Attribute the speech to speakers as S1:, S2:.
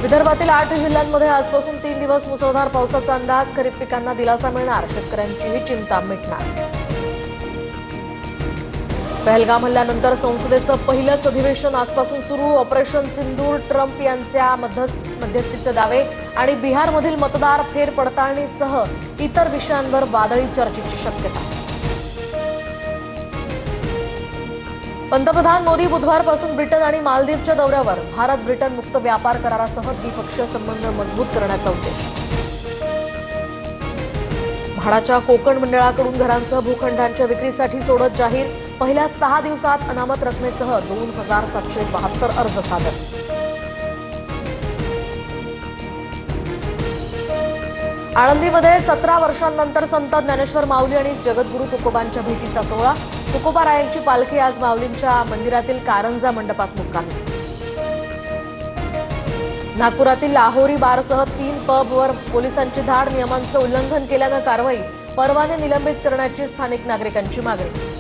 S1: विदर्भातील 8 जिल्ह्यांमध्ये आजपासून 3 दिवस मुसळधार पावसाचा अंदाज। खरीप पिकांना दिलासा मिळणार, शेतकऱ्यांचीही चिंता मिटणार। पहलगाम हल्ल्यानंतर संसदेचं पहिलंच अधिवेशन आजपासून सुरू। ऑपरेशन सिंदूर, ट्रम्प यांच्या मध्यस्थीचे दावे आणि बिहारमधील मतदार फेरपडताळणीसह इतर विषयांवर वादळी चर्चेची शक्यता। पंतप्रधान मोदी बुधवारपासून ब्रिटन आणि मालदीवच्या दौऱ्यावर। भारत ब्रिटन मुक्त व्यापार करारासह द्विपक्षीय संबंध मजबूत करण्याचा उद्देश। म्हाडाच्या कोकण मंडळाकडून घरांसह भूखंडांच्या विक्रीसाठी सोडत जाहीर। पहिल्या 6 दिवसात अनामत रकमेसह 2772 अर्ज सादर। आळंदीमध्ये 17 वर्षांनंतर संत ज्ञानेश्वर माऊली आणि जगद्गुरू तुकोबांच्या भेटीचा सोहळा। तुकोबारायांची पालखी आज माऊलींच्या मंदिरातील कारंजा मंडपात मुक्कामी। नागपुरातील लाहोरी बारसह 3 पबवर पोलिसांची धाड। नियमांचं उल्लंघन केल्यानं कारवाई। परवाने निलंबित करण्याची स्थानिक नागरिकांची मागणी।